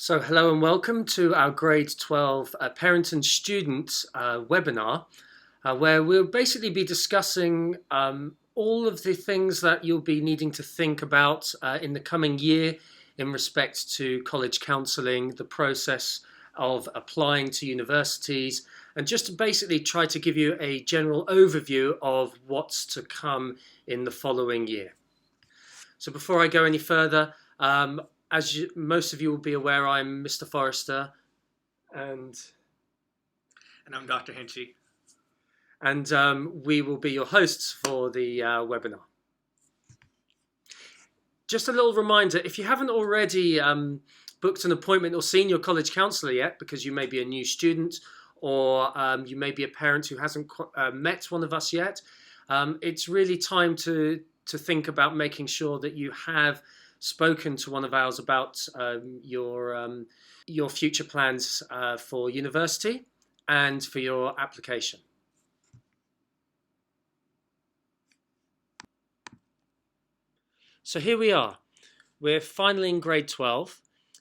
So hello and welcome to our grade 12 parent and student webinar where we'll basically be discussing all of the things that you'll be needing to think about in the coming year in respect to college counselling, the process of applying to universities, and just to basically try to give you a general overview of what's to come in the following year. So before I go any further, most of you will be aware, I'm Mr. Forrester, and I'm Dr. Henchy. And we will be your hosts for the webinar. Just a little reminder, if you haven't already booked an appointment or seen your college counsellor yet, because you may be a new student or you may be a parent who hasn't met one of us yet, it's really time to think about making sure that you have spoken to one of ours about your future plans for university and for your application. So here we are. We're finally in grade 12,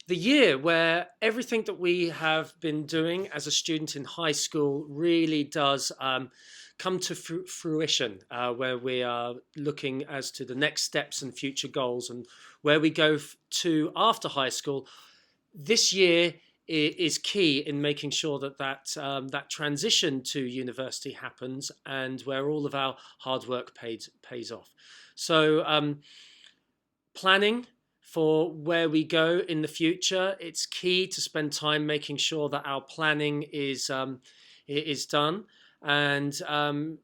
the year where everything that we have been doing as a student in high school really does come to fruition, where we are looking as to the next steps and future goals and where we go to after high school. This year is key in making sure that transition to university happens and where all of our hard work pays off. So planning for where we go in the future, it's key to spend time making sure that our planning is done, and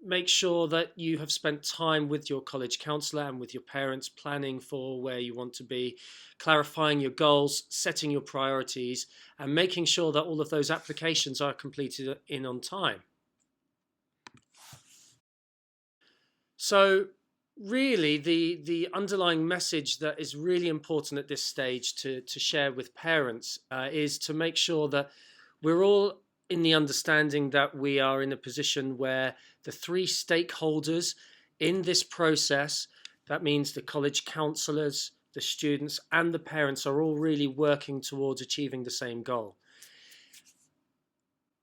make sure that you have spent time with your college counsellor and with your parents planning for where you want to be, clarifying your goals, setting your priorities, and making sure that all of those applications are completed in on time. So really, the underlying message that is really important at this stage to share with parents is to make sure that we're all in the understanding that we are in a position where the three stakeholders in this process, that means the college counsellors, the students, and the parents, are all really working towards achieving the same goal.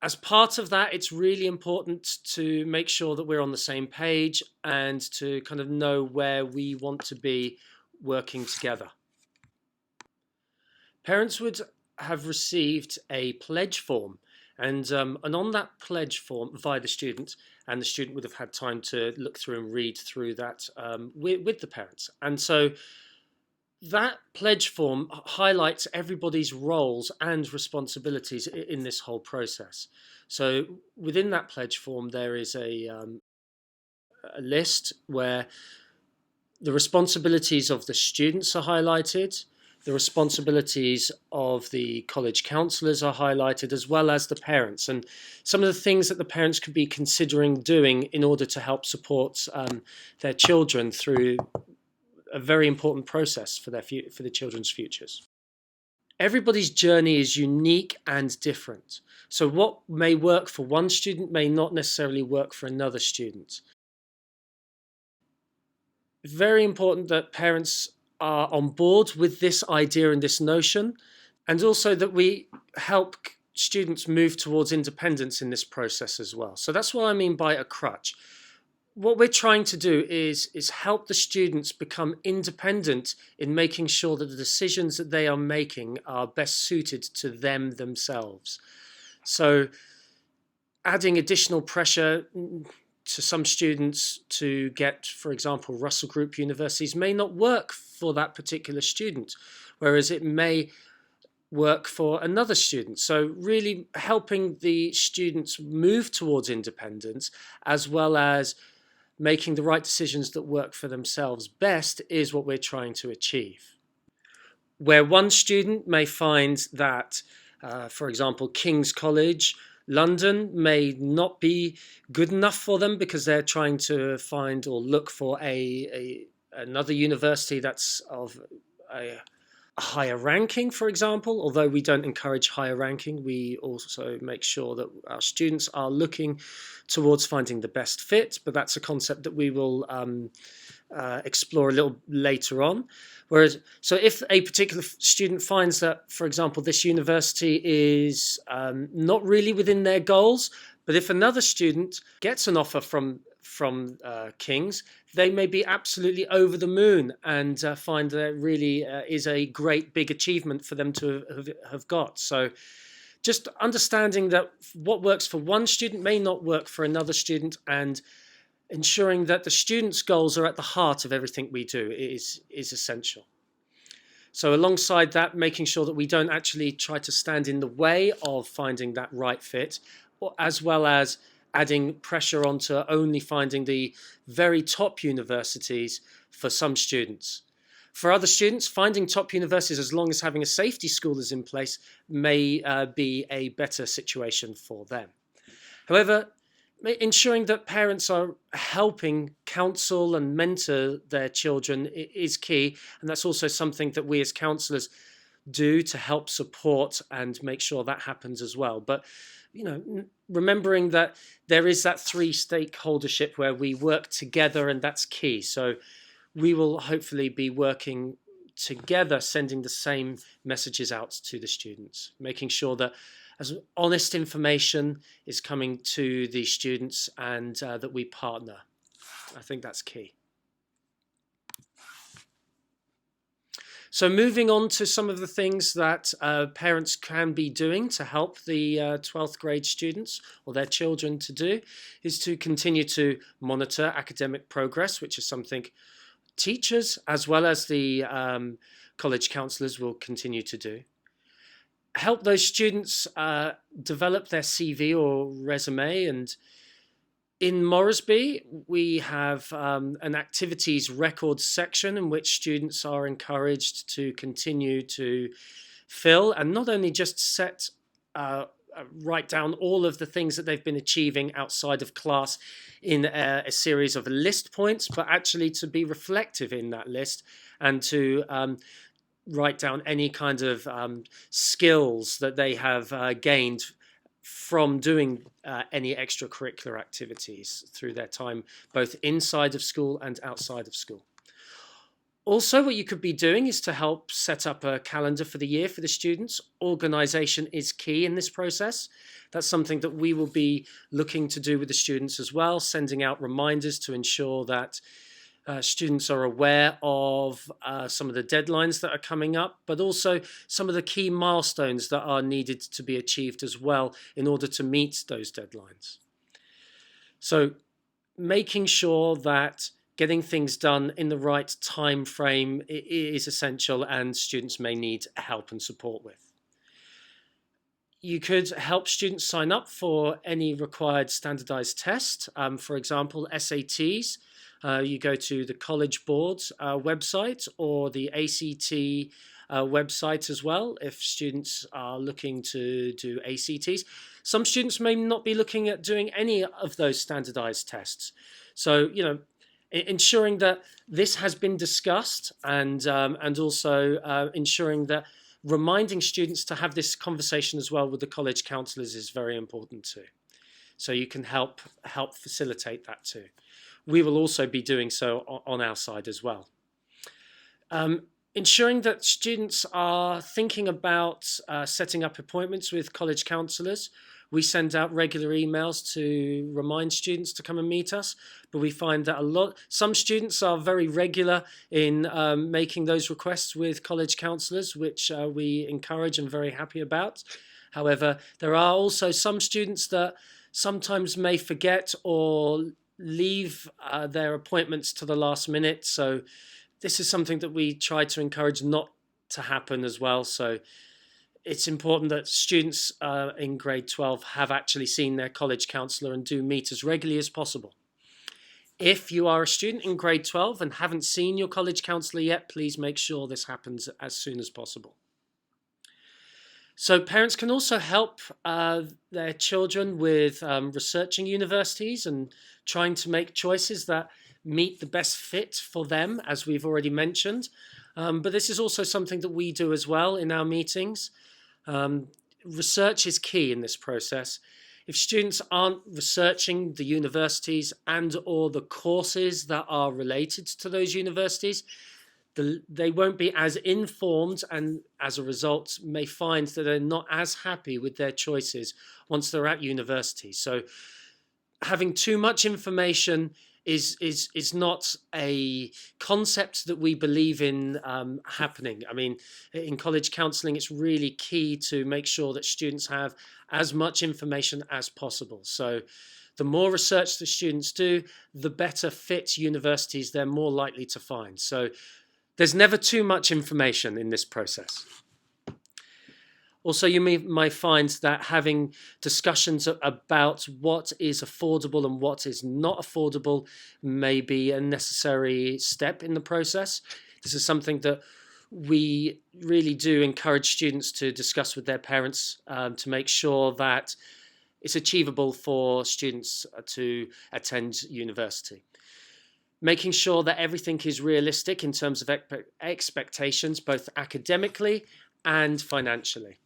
As part of that, it's really important to make sure that we're on the same page and to kind of know where we want to be working together. Parents would have received a pledge form, and on that pledge form via the student, and the student would have had time to look through and read through that with the parents. And so that pledge form highlights everybody's roles and responsibilities in this whole process. So within that pledge form, there is a list where the responsibilities of the students are highlighted, the responsibilities of the college counsellors are highlighted, as well as the parents, and some of the things that the parents could be considering doing in order to help support their children through a very important process for the children's futures. Everybody's journey is unique and different. So what may work for one student may not necessarily work for another student. It's very important that parents are on board with this idea and this notion, and also that we help students move towards independence in this process as well. So that's what I mean by a crutch. What we're trying to do is help the students become independent in making sure that the decisions that they are making are best suited to them themselves. So adding additional pressure to some students to get, for example, Russell Group universities may not work for that particular student, whereas it may work for another student. So really helping the students move towards independence, as well as making the right decisions that work for themselves best, is what we're trying to achieve. Where one student may find that, for example, King's College London may not be good enough for them because they're trying to find or look for another university that's of a a higher ranking, for example. Although we don't encourage higher ranking, we also make sure that our students are looking towards finding the best fit, but that's a concept that we will explore a little later on. So if a particular student finds that, for example, this university is not really within their goals, but if another student gets an offer from King's, they may be absolutely over the moon and find that it really is a great big achievement for them to have got. So just understanding that what works for one student may not work for another student, and ensuring that the students' goals are at the heart of everything we do is essential. So alongside that, making sure that we don't actually try to stand in the way of finding that right fit, as well as adding pressure onto only finding the very top universities for some students. For other students, finding top universities, as long as having a safety school is in place, may be a better situation for them. However, ensuring that parents are helping counsel and mentor their children is key, and that's also something that we as counsellors do to help support and make sure that happens as well. But remembering that there is that three stakeholdership where we work together, and that's key. So we will hopefully be working together, sending the same messages out to the students, making sure that as honest information is coming to the students, and that we partner. I think that's key. So moving on to some of the things that parents can be doing to help the 12th grade students or their children to do is to continue to monitor academic progress, which is something teachers as well as the college counsellors will continue to do. Help those students develop their CV or resume. And in Moresby, we have an activities records section in which students are encouraged to continue to fill and not only just write down all of the things that they've been achieving outside of class in a series of list points, but actually to be reflective in that list and to write down any kind of skills that they have gained from doing any extracurricular activities through their time, both inside of school and outside of school. Also, what you could be doing is to help set up a calendar for the year for the students. Organisation is key in this process. That's something that we will be looking to do with the students as well, sending out reminders to ensure that students are aware of some of the deadlines that are coming up, but also some of the key milestones that are needed to be achieved as well in order to meet those deadlines. So making sure that getting things done in the right time frame is essential, and students may need help and support with. You could help students sign up for any required standardized test, for example, SATs. You go to the College Board's website or the ACT website as well if students are looking to do ACTs. Some students may not be looking at doing any of those standardized tests. So, ensuring that this has been discussed, and also ensuring that reminding students to have this conversation as well with the college counsellors is very important too. So you can help facilitate that too. We will also be doing so on our side as well. Ensuring that students are thinking about setting up appointments with college counsellors. We send out regular emails to remind students to come and meet us, but we find that some students are very regular in making those requests with college counsellors, which we encourage and very happy about. However, there are also some students that sometimes may forget or leave their appointments to the last minute. So this is something that we try to encourage not to happen as well. So it's important that students in grade 12 have actually seen their college counsellor and do meet as regularly as possible. If you are a student in grade 12 and haven't seen your college counsellor yet, please make sure this happens as soon as possible. So parents can also help their children with researching universities and trying to make choices that meet the best fit for them, as we've already mentioned. But this is also something that we do as well in our meetings. Research is key in this process. If students aren't researching the universities and or the courses that are related to those universities, they won't be as informed, and as a result may find that they're not as happy with their choices once they're at university. So having too much information is not a concept that we believe in happening. I mean, in college counselling, it's really key to make sure that students have as much information as possible. So the more research the students do, the better fit universities they're more likely to find. So there's never too much information in this process. Also, you might find that having discussions about what is affordable and what is not affordable may be a necessary step in the process. This is something that we really do encourage students to discuss with their parents to make sure that it's achievable for students to attend university. Making sure that everything is realistic in terms of expectations, both academically and financially.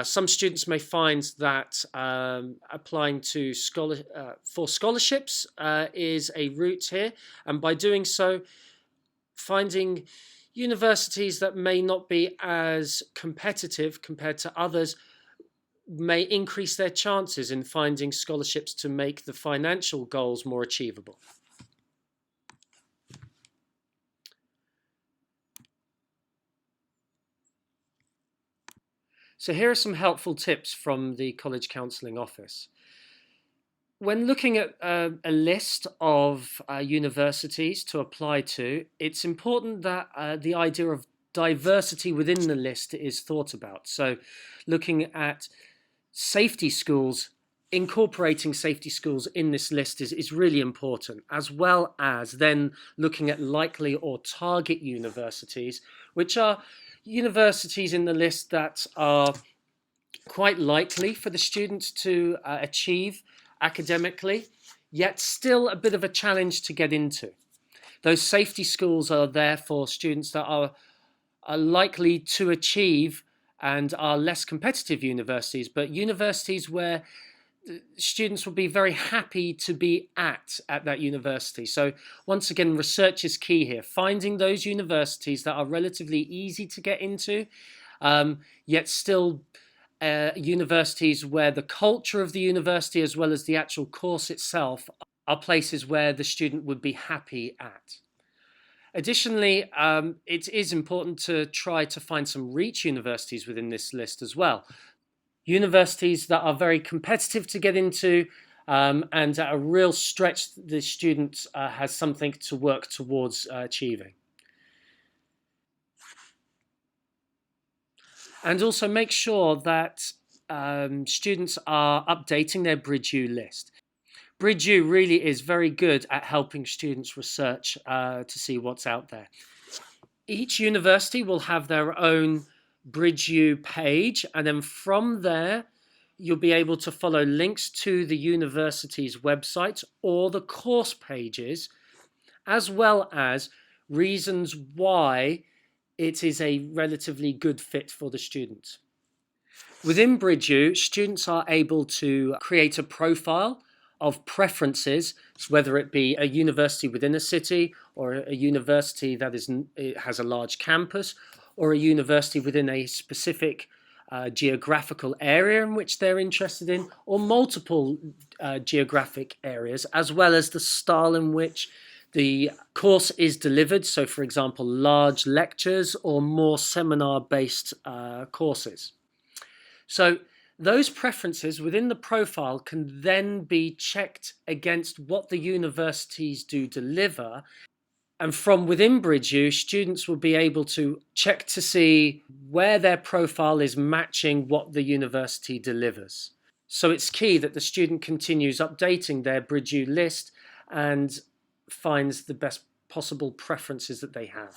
Some students may find that applying to for scholarships is a route here, and by doing so, finding universities that may not be as competitive compared to others may increase their chances in finding scholarships to make the financial goals more achievable. So here are some helpful tips from the College Counselling Office. When looking at a list of universities to apply to, it's important that the idea of diversity within the list is thought about. So looking at safety schools, incorporating safety schools in this list is really important, as well as then looking at likely or target universities, which are universities in the list that are quite likely for the students to achieve academically, yet still a bit of a challenge to get into. Those safety schools are there for students that are likely to achieve and are less competitive universities, but universities where students will be very happy to be at that university. So once again, research is key here. Finding those universities that are relatively easy to get into, yet still universities where the culture of the university as well as the actual course itself are places where the student would be happy at. Additionally, it is important to try to find some reach universities within this list as well. Universities that are very competitive to get into and at a real stretch the student has something to work towards achieving. And also make sure that students are updating their Bridge U list. Bridge U really is very good at helping students research to see what's out there. Each university will have their own Bridge U page, and then from there you'll be able to follow links to the university's website or the course pages, as well as reasons why it is a relatively good fit for the student. Within Bridge U, students are able to create a profile of preferences, whether it be a university within a city or a university that has a large campus, or a university within a specific geographical area in which they're interested in, or multiple geographic areas, as well as the style in which the course is delivered. So, for example, large lectures or more seminar-based courses. So those preferences within the profile can then be checked against what the universities do deliver. And from within Bridge U, students will be able to check to see where their profile is matching what the university delivers. So it's key that the student continues updating their Bridge U list and finds the best possible preferences that they have.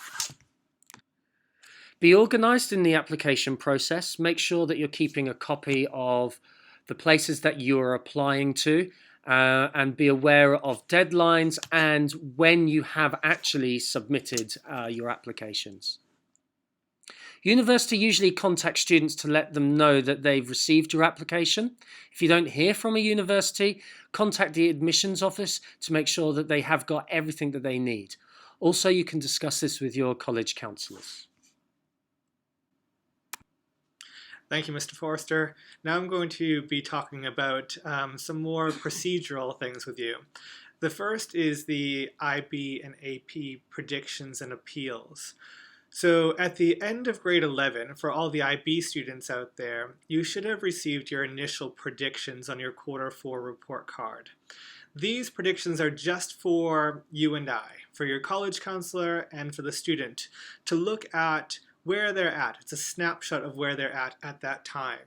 Be organised in the application process. Make sure that you're keeping a copy of the places that you are applying to and be aware of deadlines and when you have actually submitted your applications. University usually contacts students to let them know that they've received your application. If you don't hear from a university, contact the admissions office to make sure that they have got everything that they need. Also, you can discuss this with your college counsellors. Thank you, Mr. Forster. Now I'm going to be talking about some more procedural things with you. The first is the IB and AP predictions and appeals. So at the end of grade 11, for all the IB students out there, you should have received your initial predictions on your quarter 4 report card. These predictions are just for you and I, for your college counselor and for the student, to look at where they're at. It's a snapshot of where they're at that time.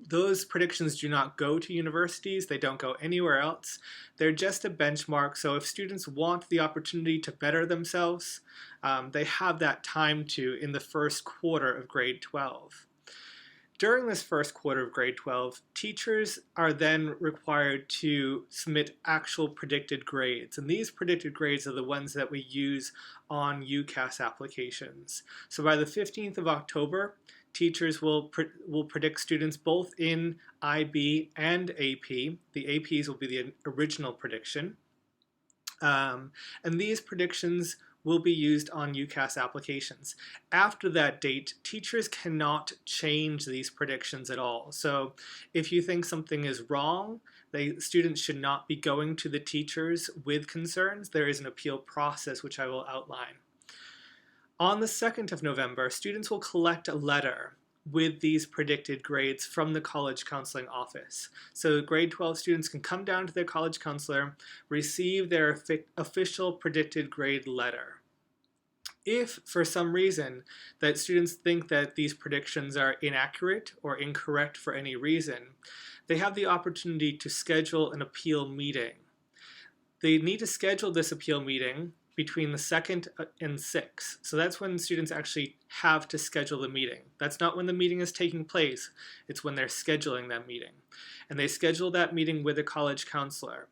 Those predictions do not go to universities, they don't go anywhere else. They're just a benchmark, so if students want the opportunity to better themselves, they have that time to in the first quarter of grade 12. During this first quarter of grade 12, teachers are then required to submit actual predicted grades, and these predicted grades are the ones that we use on UCAS applications. So by the 15th of October, teachers will predict students both in IB and AP. The APs will be the original prediction. And these predictions will be used on UCAS applications. After that date, teachers cannot change these predictions at all. So if you think something is wrong, students should not be going to the teachers with concerns. There is an appeal process which I will outline. On the 2nd of November, students will collect a letter with these predicted grades from the college counseling office. So grade 12 students can come down to their college counselor, receive their official predicted grade letter. If for some reason that students think that these predictions are inaccurate or incorrect for any reason, they have the opportunity to schedule an appeal meeting. They need to schedule this appeal meeting between the 2nd and 6th. So that's when students actually have to schedule the meeting. That's not when the meeting is taking place, it's when they're scheduling that meeting. And they schedule that meeting with a college counselor.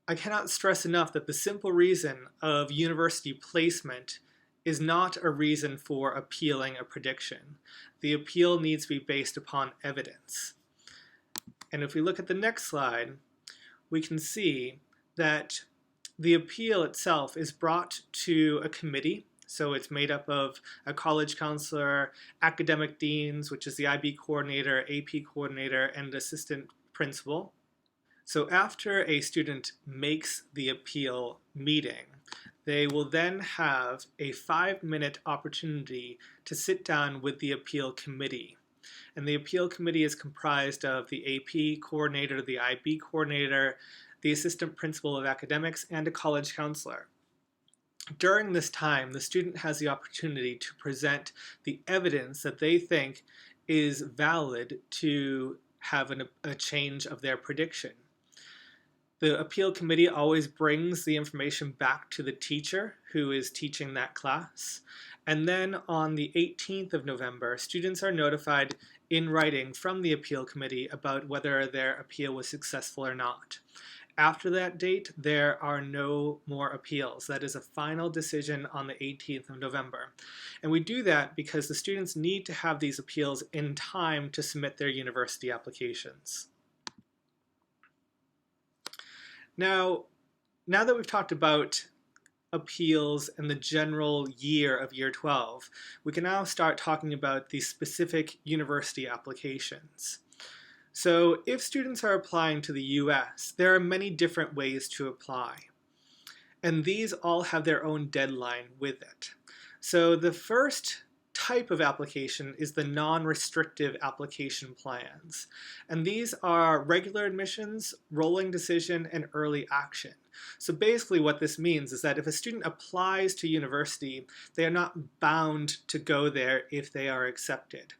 I cannot stress enough that the simple reason of university placement is not a reason for appealing a prediction. The appeal needs to be based upon evidence. And if we look at the next slide, we can see that the appeal itself is brought to a committee. So it's made up of a college counselor, academic deans, which is the IB coordinator, AP coordinator, and assistant principal. So after a student makes the appeal meeting, they will then have a 5-minute opportunity to sit down with the appeal committee. And the appeal committee is comprised of the AP coordinator, the IB coordinator, the assistant principal of academics, and a college counselor. During this time, the student has the opportunity to present the evidence that they think is valid to have a change of their prediction. The appeal committee always brings the information back to the teacher who is teaching that class. And then on the 18th of November, students are notified in writing from the appeal committee about whether their appeal was successful or not. After that date, there are no more appeals. That is a final decision on the 18th of November. And we do that because the students need to have these appeals in time to submit their university applications. Now that we've talked about appeals and the general year of year 12, we can now start talking about the specific university applications. So if students are applying to the US, there are many different ways to apply. And these all have their own deadline with it. So the first type of application is the non-restrictive application plans. And these are regular admissions, rolling decision, and early action. So basically what this means is that if a student applies to university, they are not bound to go there if they are accepted.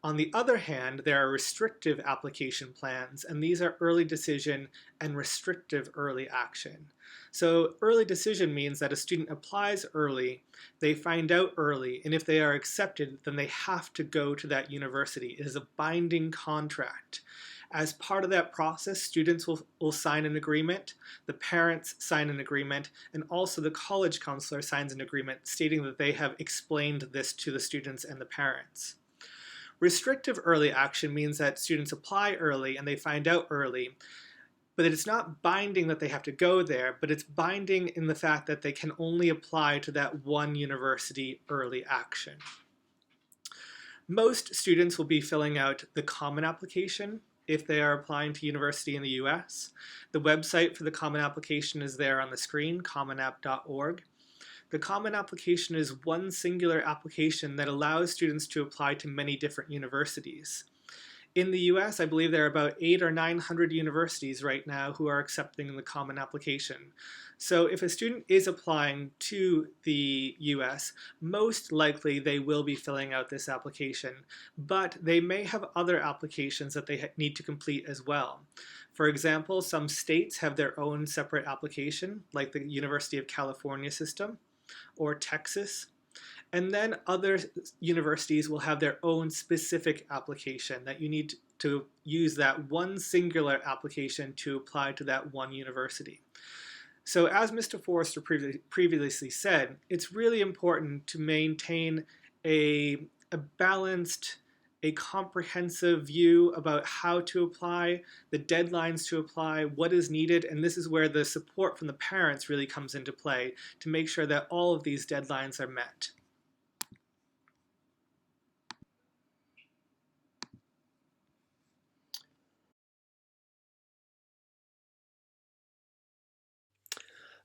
On the other hand, there are restrictive application plans, and these are early decision and restrictive early action. So early decision means that a student applies early, they find out early, and if they are accepted, then they have to go to that university. It is a binding contract. As part of that process, students will sign an agreement, the parents sign an agreement, and also the college counselor signs an agreement stating that they have explained this to the students and the parents. Restrictive early action means that students apply early and they find out early, but it's not binding that they have to go there, but it's binding in the fact that they can only apply to that one university early action. Most students will be filling out the common application if they are applying to university in the US. The website for the common application is there on the screen, commonapp.org. The common application is one singular application that allows students to apply to many different universities. In the US, I believe there are about 800 or 900 universities right now who are accepting the common application. So if a student is applying to the US, most likely they will be filling out this application, but they may have other applications that they need to complete as well. For example, some states have their own separate application, like the University of California system or Texas. And then other universities will have their own specific application that you need to use that one singular application to apply to that one university. So as Mr. Forrester previously said, it's really important to maintain a balanced, a comprehensive view about how to apply, the deadlines to apply, what is needed, and this is where the support from the parents really comes into play to make sure that all of these deadlines are met.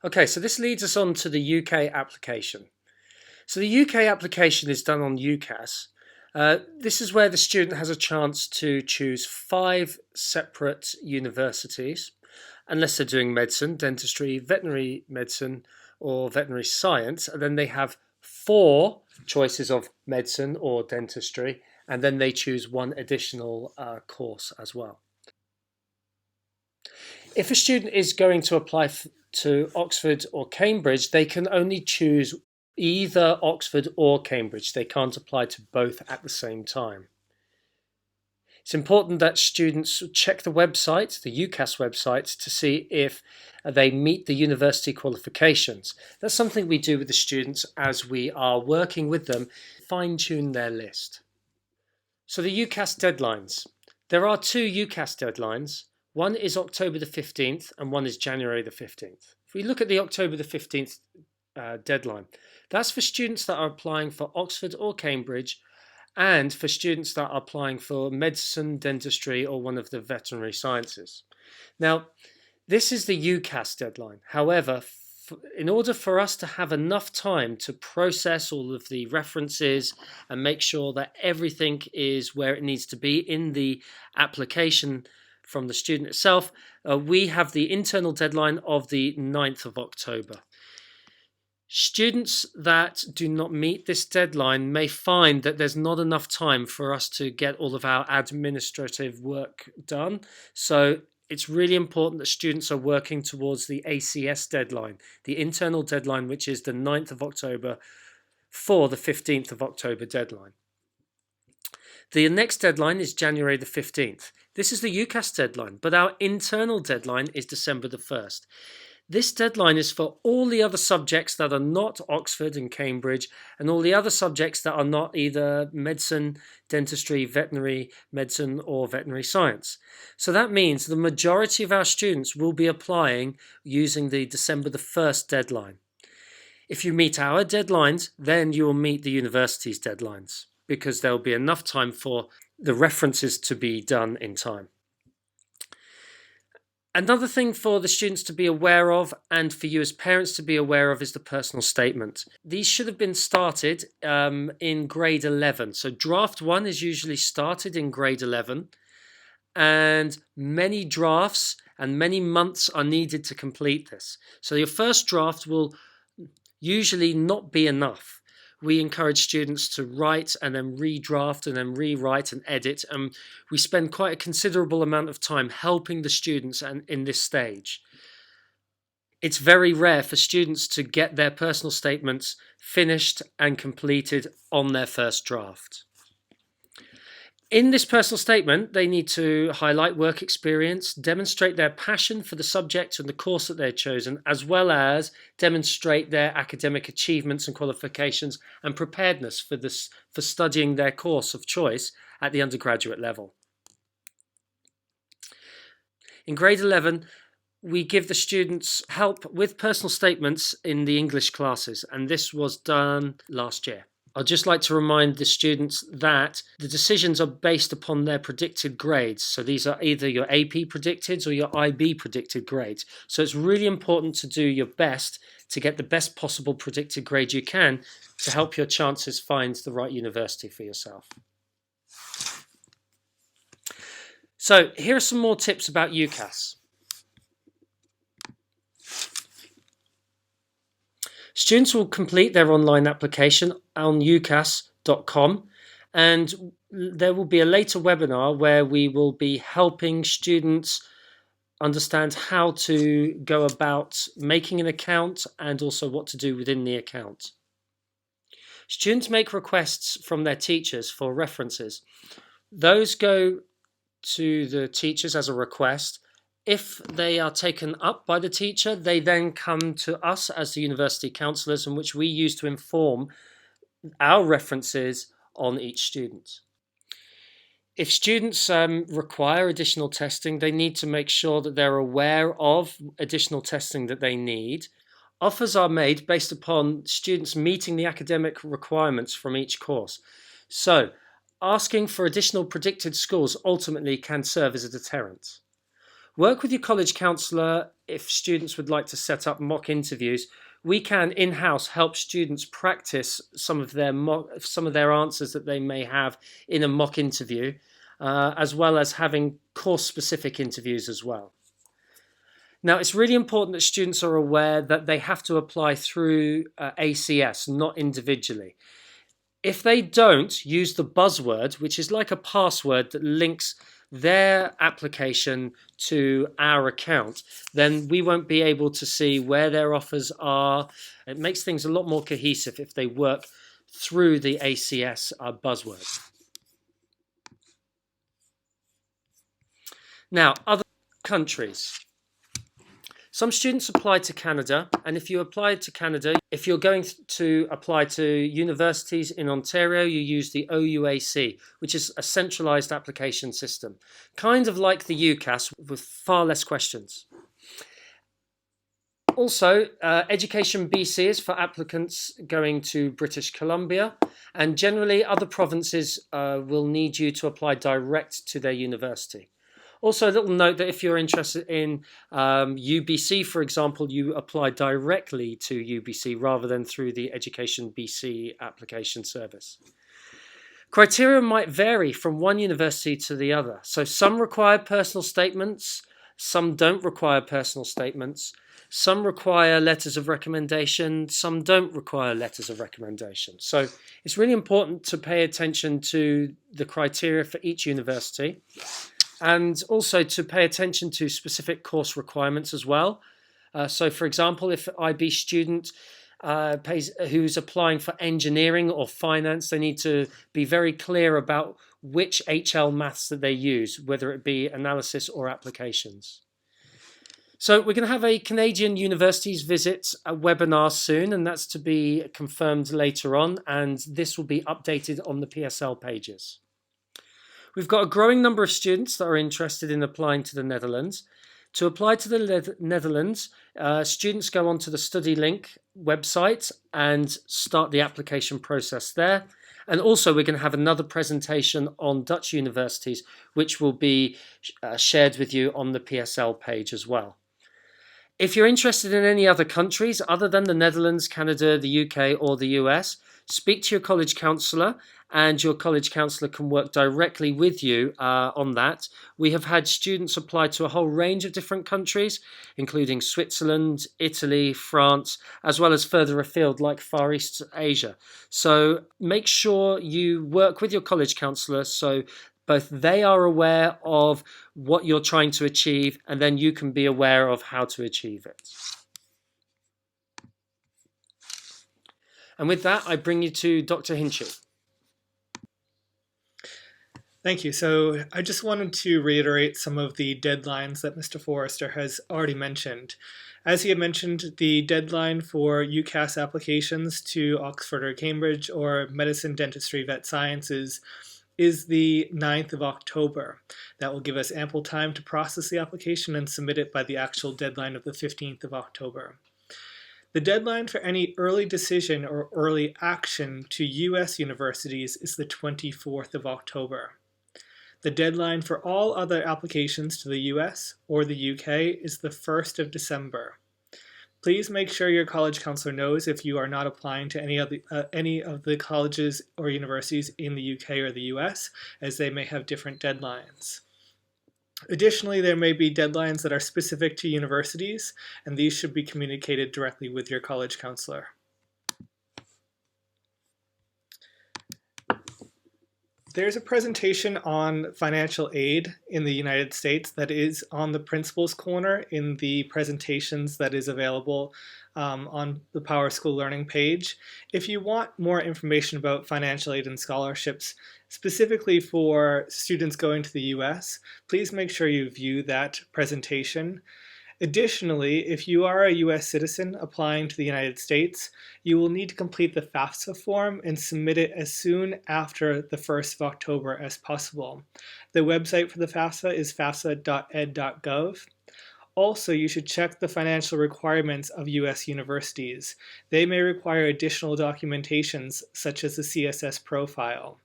Okay, so this leads us on to the UK application. So the UK application is done on UCAS. This is where the student has a chance to choose 5 separate universities, unless they're doing medicine, dentistry, veterinary medicine, or veterinary science. And then they have 4 choices of medicine or dentistry, and then they choose 1 additional course as well. If a student is going to apply to Oxford or Cambridge, they can only choose either Oxford or Cambridge. They can't apply to both at the same time. It's important that students check the website, the UCAS website, to see if they meet the university qualifications. That's something we do with the students as we are working with them, fine-tune their list. So the UCAS deadlines. There are 2 UCAS deadlines. One is October the 15th and one is January the 15th. If we look at the October the 15th deadline, that's for students that are applying for Oxford or Cambridge and for students that are applying for medicine, dentistry, or one of the veterinary sciences. Now, this is the UCAS deadline. However, in order for us to have enough time to process all of the references and make sure that everything is where it needs to be in the application from the student itself, we have the internal deadline of the 9th of October. Students that do not meet this deadline may find that there's not enough time for us to get all of our administrative work done. So it's really important that students are working towards the ACS deadline, the internal deadline, which is the 9th of October for the 15th of October deadline. The next deadline is January the 15th. This is the UCAS deadline, but our internal deadline is December the 1st. This deadline is for all the other subjects that are not Oxford and Cambridge and all the other subjects that are not either medicine, dentistry, veterinary medicine or veterinary science. So that means the majority of our students will be applying using the December the 1st deadline. If you meet our deadlines, then you will meet the university's deadlines, because there will be enough time for the references to be done in time. Another thing for the students to be aware of and for you as parents to be aware of is the personal statement. These should have been started in grade 11. So draft 1 is usually started in grade 11, and many drafts and many months are needed to complete this. So your first draft will usually not be enough. We encourage students to write and then redraft and then rewrite and edit. And we spend quite a considerable amount of time helping the students in this stage. It's very rare for students to get their personal statements finished and completed on their first draft. In this personal statement, they need to highlight work experience, demonstrate their passion for the subject and the course that they've chosen, as well as demonstrate their academic achievements and qualifications and preparedness for studying their course of choice at the undergraduate level. In grade 11, we give the students help with personal statements in the English classes, and this was done last year. I'd just like to remind the students that the decisions are based upon their predicted grades. So these are either your AP predicted or your IB predicted grades. So it's really important to do your best to get the best possible predicted grade you can to help your chances find the right university for yourself. So here are some more tips about UCAS. Students will complete their online application on ucas.com, and there will be a later webinar where we will be helping students understand how to go about making an account and also what to do within the account. Students make requests from their teachers for references. Those go to the teachers as a request. If they are taken up by the teacher, they then come to us as the university counsellors, in which we use to inform our references on each student. If students require additional testing, they need to make sure that they're aware of additional testing that they need. Offers are made based upon students meeting the academic requirements from each course. So, asking for additional predicted scores ultimately can serve as a deterrent. Work with your college counsellor if students would like to set up mock interviews. We can in-house help students practice some of their answers that they may have in a mock interview, as well as having course-specific interviews as well. Now, it's really important that students are aware that they have to apply through ACS, not individually. If they don't use the buzzword, which is like a password that links their application to our account, then we won't be able to see where their offers are. It makes things a lot more cohesive if they work through the ACS buzzword. Now, other countries. Some students apply to Canada, and if you apply to Canada, if you're going to apply to universities in Ontario, you use the OUAC, which is a centralised application system, kind of like the UCAS with far less questions. Also, Education BC is for applicants going to British Columbia, and generally other provinces will need you to apply direct to their university. Also, a little note that if you're interested in UBC, for example, you apply directly to UBC rather than through the Education BC application service. Criteria might vary from one university to the other. So some require personal statements, some don't require personal statements, some require letters of recommendation, some don't require letters of recommendation. So it's really important to pay attention to the criteria for each university, and also to pay attention to specific course requirements as well. So, for example, if an IB student who's applying for engineering or finance, they need to be very clear about which HL maths that they use, whether it be analysis or applications. So we're going to have a Canadian Universities Visit webinar soon, and that's to be confirmed later on, and this will be updated on the PSL pages. We've got a growing number of students that are interested in applying to the Netherlands. To apply to the Netherlands, students go onto the StudyLink website and start the application process there. And also we're going to have another presentation on Dutch universities, which will be shared with you on the PSL page as well. If you're interested in any other countries other than the Netherlands, Canada, the UK or the US, speak to your college counsellor, and your college counsellor can work directly with you on that. We have had students apply to a whole range of different countries, including Switzerland, Italy, France, as well as further afield like Far East Asia. So make sure you work with your college counsellor so both they are aware of what you're trying to achieve, and then you can be aware of how to achieve it. And with that, I bring you to Dr. Hinchey. Thank you. So I just wanted to reiterate some of the deadlines that Mr. Forrester has already mentioned. As he had mentioned, the deadline for UCAS applications to Oxford or Cambridge or medicine, dentistry, vet sciences is the 9th of October. That will give us ample time to process the application and submit it by the actual deadline of the 15th of October. The deadline for any early decision or early action to US universities is the 24th of October. The deadline for all other applications to the US or the UK is the 1st of December. Please make sure your college counselor knows if you are not applying to any of the colleges or universities in the UK or the US, as they may have different deadlines. Additionally, there may be deadlines that are specific to universities, and these should be communicated directly with your college counselor. There's a presentation on financial aid in the United States that is on the Principals Corner in the presentations that is available on the Power School Learning page. If you want more information about financial aid and scholarships, specifically for students going to the US, please make sure you view that presentation. Additionally, if you are a US citizen applying to the United States, you will need to complete the FAFSA form and submit it as soon after the 1st of October as possible. The website for the FAFSA is fafsa.ed.gov. Also, you should check the financial requirements of US universities. They may require additional documentations such as the CSS profile.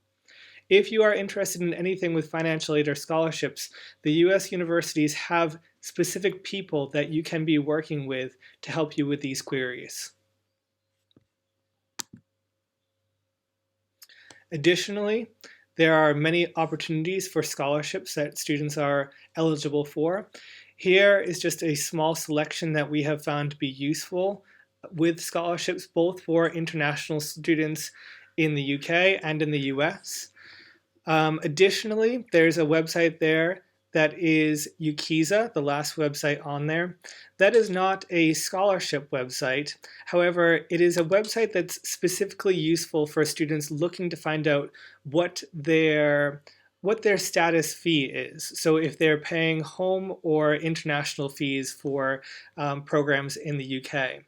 If you are interested in anything with financial aid or scholarships, the US universities have specific people that you can be working with to help you with these queries. Additionally, there are many opportunities for scholarships that students are eligible for. Here is just a small selection that we have found to be useful with scholarships both for international students in the UK and in the US. Additionally, there's a website there that is UCAS, the last website on there. That is not a scholarship website. However, it is a website that's specifically useful for students looking to find out what their status fee is. So if they're paying home or international fees for programs in the UK.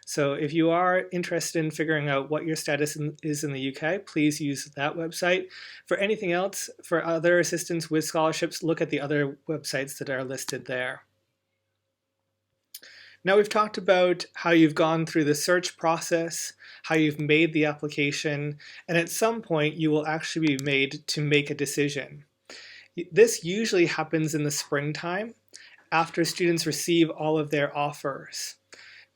So if you are interested in figuring out what your status is in the UK, please use that website. For anything else, for other assistance with scholarships, look at the other websites that are listed there. Now we've talked about how you've gone through the search process, how you've made the application, and at some point you will actually be made to make a decision. This usually happens in the springtime after students receive all of their offers.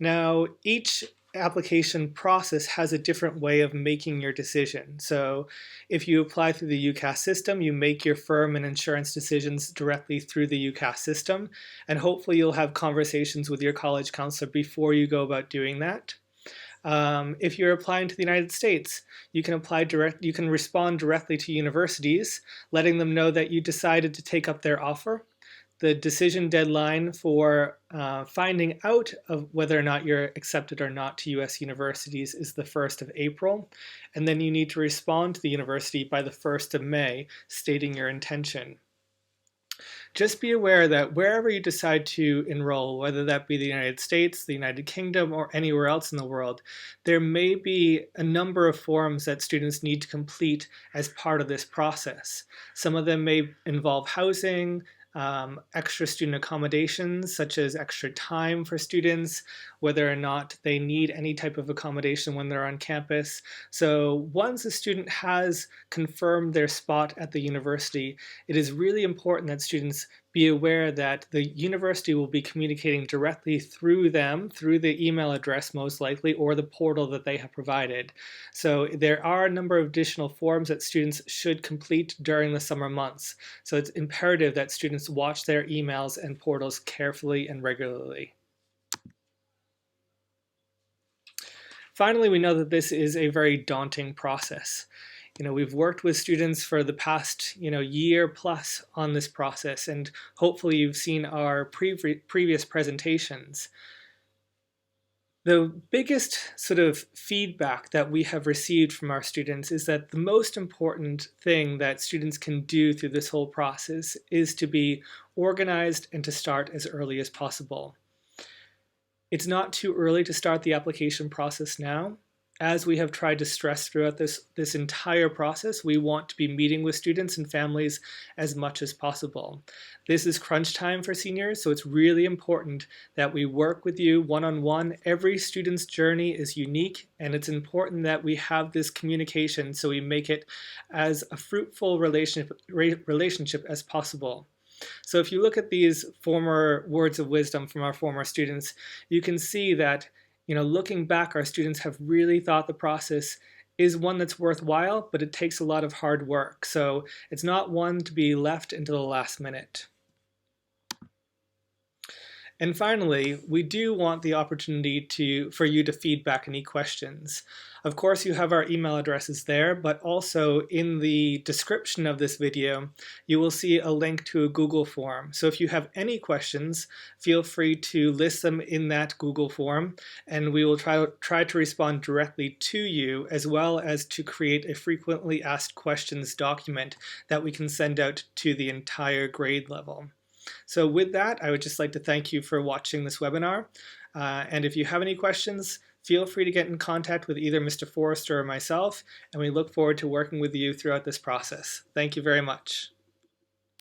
Now, each application process has a different way of making your decision. So if you apply through the UCAS system, you make your firm and insurance decisions directly through the UCAS system, and hopefully you'll have conversations with your college counselor before you go about doing that. If you're applying to the United States, you can respond directly to universities, letting them know that you decided to take up their offer. The decision deadline for finding out of whether or not you're accepted or not to US universities is the 1st of April, and then you need to respond to the university by the 1st of May, stating your intention. Just be aware that wherever you decide to enroll, whether that be the United States, the United Kingdom, or anywhere else in the world, there may be a number of forms that students need to complete as part of this process. Some of them may involve housing, extra student accommodations, such as extra time for students, whether or not they need any type of accommodation when they're on campus. So once a student has confirmed their spot at the university, it is really important that students be aware that the university will be communicating directly through them, through the email address most likely, or the portal that they have provided. So there are a number of additional forms that students should complete during the summer months. So it's imperative that students watch their emails and portals carefully and regularly. Finally, we know that this is a very daunting process. We've worked with students for the past, year plus on this process, and hopefully you've seen our previous presentations. The biggest sort of feedback that we have received from our students is that the most important thing that students can do through this whole process is to be organized and to start as early as possible. It's not too early to start the application process now. As we have tried to stress throughout this entire process, we want to be meeting with students and families as much as possible. This is crunch time for seniors, so it's really important that we work with you one-on-one. Every student's journey is unique, and it's important that we have this communication so we make it as a fruitful relationship as possible. So if you look at these former words of wisdom from our former students, you can see that, looking back, our students have really thought the process is one that's worthwhile, but it takes a lot of hard work. So it's not one to be left until the last minute. And finally, we do want the opportunity for you to feedback any questions. Of course, you have our email addresses there, but also in the description of this video, you will see a link to a Google form. So if you have any questions, feel free to list them in that Google form, and we will try to respond directly to you, as well as to create a frequently asked questions document that we can send out to the entire grade level. So with that, I would just like to thank you for watching this webinar. And if you have any questions, feel free to get in contact with either Mr. Forrester or myself, and we look forward to working with you throughout this process. Thank you very much.